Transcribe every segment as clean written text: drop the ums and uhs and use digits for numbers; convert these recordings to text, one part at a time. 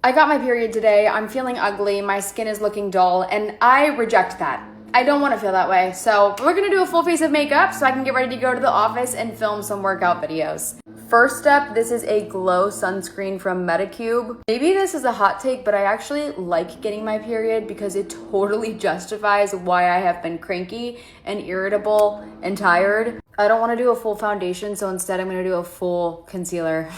I got my period today. I'm feeling ugly. My skin is looking dull, and I reject that. I don't want to feel that way. So we're going to do a full face of makeup so I can get ready to go to the office and film some workout videos. First up, this is a glow sunscreen from Medicube. Maybe this is a hot take, but I actually like getting my period because it totally justifies why I have been cranky and irritable and tired. I don't want to do a full foundation, so instead I'm going to do a full concealer.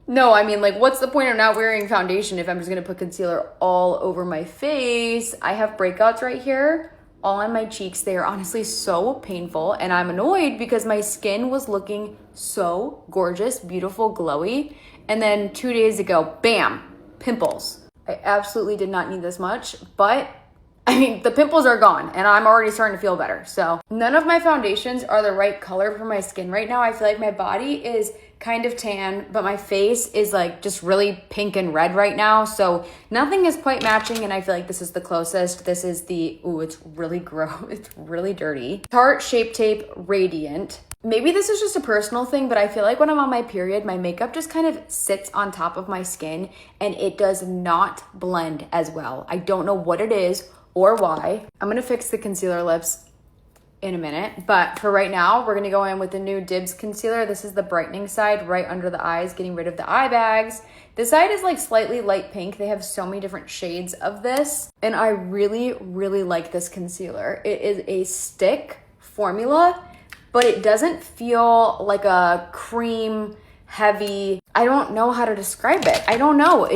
No, I mean, like, what's the point of not wearing foundation if I'm just going to put concealer all over my face? I have breakouts right here, all on my cheeks. They are honestly so painful, and I'm annoyed because my skin was looking so gorgeous, beautiful, glowy. And then 2 days ago, bam, pimples. I absolutely did not need this much, but I mean, the pimples are gone and I'm already starting to feel better. So none of my foundations are the right color for my skin right now. I feel like my body is kind of tan, but my face is like just really pink and red right now. So nothing is quite matching, and I feel like this is the closest. This is the, ooh, it's really gross. It's really dirty. Tarte Shape Tape Radiant. Maybe this is just a personal thing, but I feel like when I'm on my period, my makeup just kind of sits on top of my skin and it does not blend as well. I don't know what it is or why. I'm gonna fix the concealer lips in a minute, but for right now, we're gonna go in with the new Dibs concealer. This is the brightening side right under the eyes, getting rid of the eye bags. This side is like slightly light pink. They have so many different shades of this, and I really, really like this concealer. It is a stick formula, but it doesn't feel like a cream heavy. I don't know how to describe it. I don't know.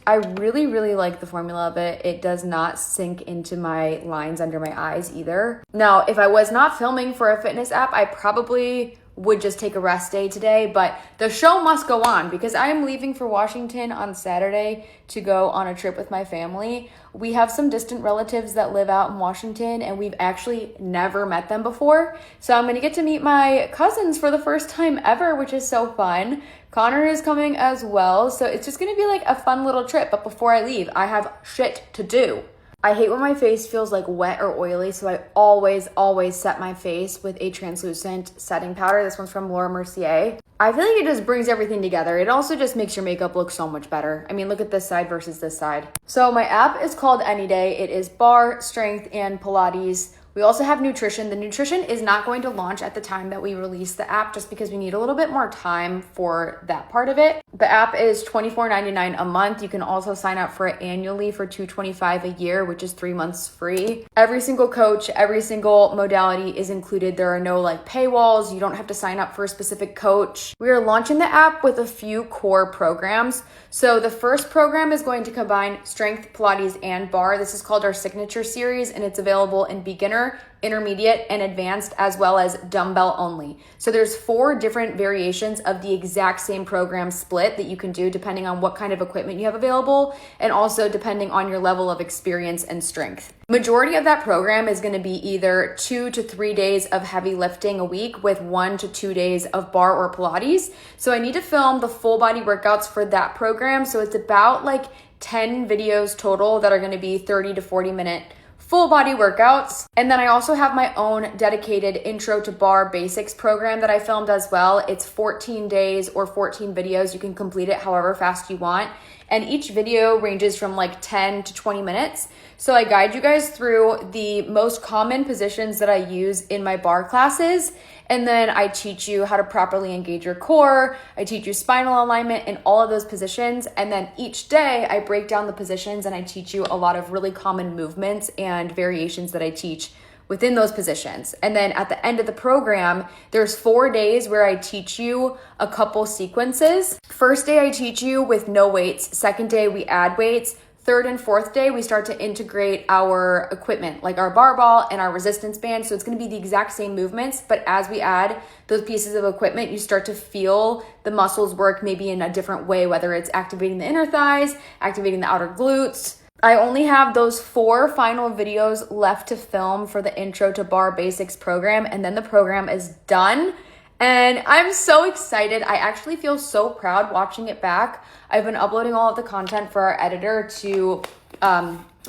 I really, really like the formula of it. It does not sink into my lines under my eyes either. Now, if I was not filming for a fitness app, I probably would just take a rest day today, but the show must go on because I am leaving for Washington on Saturday to go on a trip with my family. We have some distant relatives that live out in Washington, and we've actually never met them before. So I'm going to get to meet my cousins for the first time ever, which is so fun. Connor is coming as well. So it's just going to be like a fun little trip. But before I leave, I have shit to do. I hate when my face feels like wet or oily, so I always set my face with a translucent setting powder. This one's from Laura Mercier. I feel like it just brings everything together. It also just makes your makeup look so much better. I mean, look at this side versus this side. So my app is called Anyday. It is bar, strength, and Pilates. We also have nutrition. The nutrition is not going to launch at the time that we release the app just because we need a little bit more time for that part of it. The app is $24.99 a month. You can also sign up for it annually for $225 a year, which is 3 months free. Every single coach, every single modality is included. There are no like paywalls. You don't have to sign up for a specific coach. We are launching the app with a few core programs. So the first program is going to combine strength, Pilates, and bar. This is called our Signature Series, and it's available in beginner, intermediate, and advanced, as well as dumbbell only. So there's 4 different variations of the exact same program split that you can do depending on what kind of equipment you have available, and also depending on your level of experience and strength. Majority of that program is going to be either 2 to 3 days of heavy lifting a week with 1 to 2 days of bar or Pilates. So I need to film the full body workouts for that program. So it's about like 10 videos total that are going to be 30 to 40 minute full body workouts. And then I also have my own dedicated intro to bar basics program that I filmed as well. It's 14 days or 14 videos. You can complete it however fast you want. And each video ranges from like 10 to 20 minutes. So I guide you guys through the most common positions that I use in my bar classes. And then I teach you how to properly engage your core. I teach you spinal alignment in all of those positions. And then each day I break down the positions and I teach you a lot of really common movements and variations that I teach within those positions. And then at the end of the program, there's 4 days where I teach you a couple sequences. First day I teach you with no weights. Second day we add weights. Third and fourth day, we start to integrate our equipment, like our barbell and our resistance band. So it's going to be the exact same movements, but as we add those pieces of equipment, you start to feel the muscles work maybe in a different way, whether it's activating the inner thighs, activating the outer glutes. I only have those 4 final videos left to film for the Intro to Bar Basics program, and then the program is done. And I'm so excited. I actually feel so proud watching it back. I've been uploading all of the content for our editor to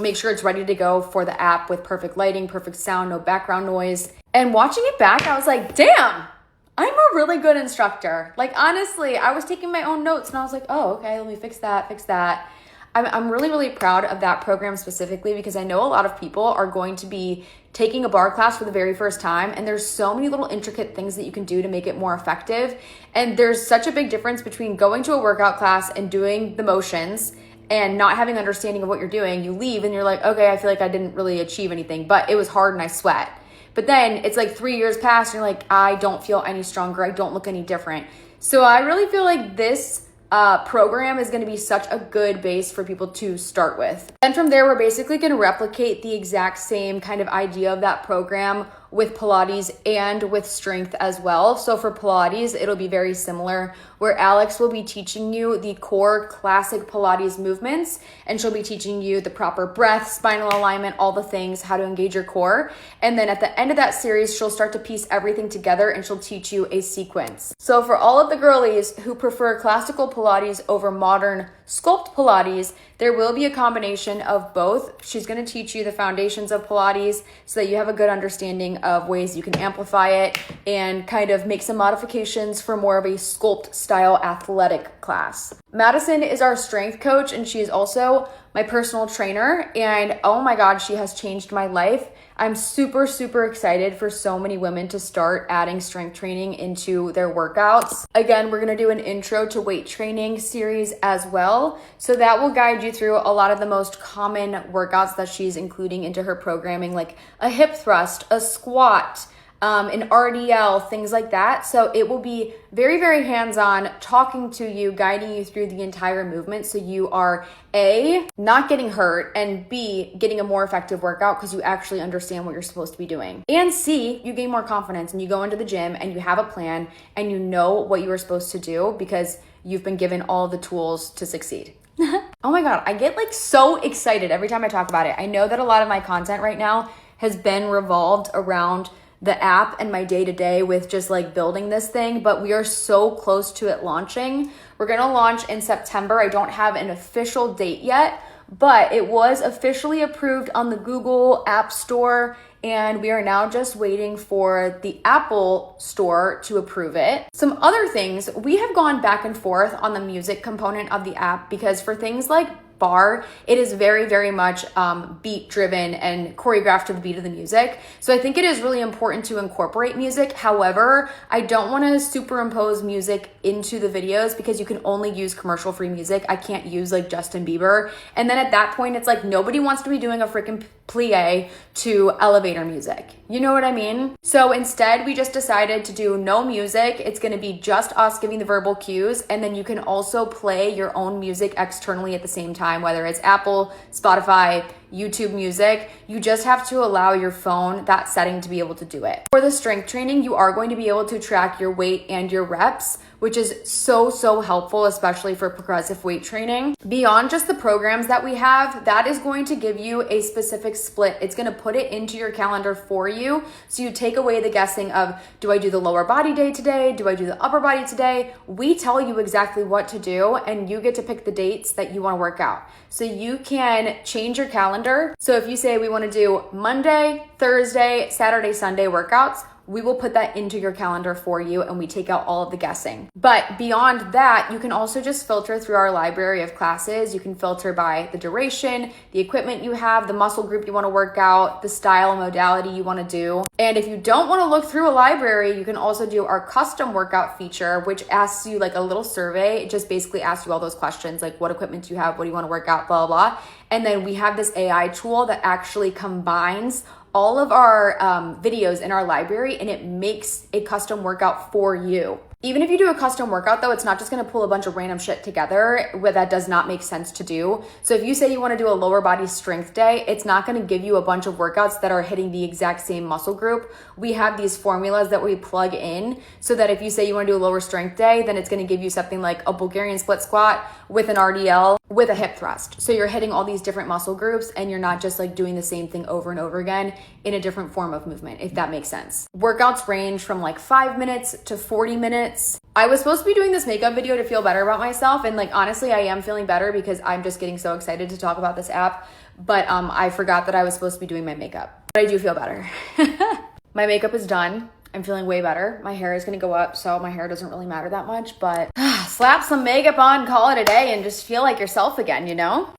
make sure it's ready to go for the app with perfect lighting, perfect sound, no background noise. And watching it back, I was like, damn, I'm a really good instructor. Like, honestly, I was taking my own notes and I was like, oh, okay, let me fix that. I'm really, really proud of that program specifically because I know a lot of people are going to be taking a barre class for the very first time, and there's so many little intricate things that you can do to make it more effective. And there's such a big difference between going to a workout class and doing the motions and not having understanding of what you're doing. You leave and you're like, okay, I feel like I didn't really achieve anything, but it was hard and I sweat. But then it's like 3 years past and you're like, I don't feel any stronger. I don't look any different. So I really feel like this program is going to be such a good base for people to start with. And from there, we're basically going to replicate the exact same kind of idea of that program with Pilates and with strength as well. So for Pilates, it'll be very similar, where Alex will be teaching you the core classic Pilates movements, and she'll be teaching you the proper breath, spinal alignment, all the things, how to engage your core. And then at the end of that series, she'll start to piece everything together and she'll teach you a sequence. So for all of the girlies who prefer classical Pilates over modern sculpt Pilates, there will be a combination of both. She's going to teach you the foundations of Pilates so that you have a good understanding of ways you can amplify it and kind of make some modifications for more of a sculpt style athletic class. Madison is our strength coach, and she is also my personal trainer, and oh my God, she has changed my life. I'm super, super excited for so many women to start adding strength training into their workouts. Again, we're gonna do an intro to weight training series as well. So that will guide you through a lot of the most common workouts that she's including into her programming, like a hip thrust, a squat, an RDL, things like that. So it will be very, very hands-on, talking to you, guiding you through the entire movement. So you are A, not getting hurt, and B, getting a more effective workout because you actually understand what you're supposed to be doing. And C, you gain more confidence and you go into the gym and you have a plan and you know what you are supposed to do because you've been given all the tools to succeed. Oh my God, I get like so excited every time I talk about it. I know that a lot of my content right now has been revolved around the app and my day-to-day with just like building this thing, but we are so close to it launching. We're gonna launch in September. I don't have an official date yet, but it was officially approved on the Google App Store, and we are now just waiting for the Apple Store to approve it. Some other things, we have gone back and forth on the music component of the app because for things like barre, it is very, very much beat driven and choreographed to the beat of the music. So I think it is really important to incorporate music. However, I don't want to superimpose music into the videos because you can only use commercial free music. I can't use like Justin Bieber. And then at that point, it's like nobody wants to be doing a freaking plie to elevator music. You know what I mean? So instead, we just decided to do no music. It's going to be just us giving the verbal cues. And then you can also play your own music externally at the same time, whether it's Apple, Spotify, YouTube Music. You just have to allow your phone that setting to be able to do it. For the strength training, you are going to be able to track your weight and your reps, which is so, so helpful, especially for progressive weight training. Beyond just the programs that we have, that is going to give you a specific split. It's going to put it into your calendar for you. So you take away the guessing of, do I do the lower body day today? Do I do the upper body today? We tell you exactly what to do, and you get to pick the dates that you want to work out. So you can change your calendar. So if you say we want to do Monday, Thursday, Saturday, Sunday workouts, we will put that into your calendar for you and we take out all of the guessing. But beyond that, you can also just filter through our library of classes. You can filter by the duration, the equipment you have, the muscle group you want to work out, the style and modality you want to do. And if you don't want to look through a library, you can also do our custom workout feature, which asks you like a little survey. It just basically asks you all those questions like what equipment do you have, what do you want to work out, blah, blah, blah. And then we have this AI tool that actually combines all of our videos in our library and it makes a custom workout for you. Even if you do a custom workout though, it's not just gonna pull a bunch of random shit together where that does not make sense to do. So if you say you wanna do a lower body strength day, it's not gonna give you a bunch of workouts that are hitting the exact same muscle group. We have these formulas that we plug in so that if you say you wanna do a lower strength day, then it's gonna give you something like a Bulgarian split squat with an RDL with a hip thrust. So you're hitting all these different muscle groups and you're not just like doing the same thing over and over again in a different form of movement, if that makes sense. Workouts range from like 5 minutes to 40 minutes. I was supposed to be doing this makeup video to feel better about myself, and like honestly I am feeling better because I'm just getting so excited to talk about this app, but I forgot that I was supposed to be doing my makeup. But I do feel better. My makeup is done. I'm feeling way better. My hair is gonna go up, so my hair doesn't really matter that much, but slap some makeup on, call it a day, and just feel like yourself again, you know?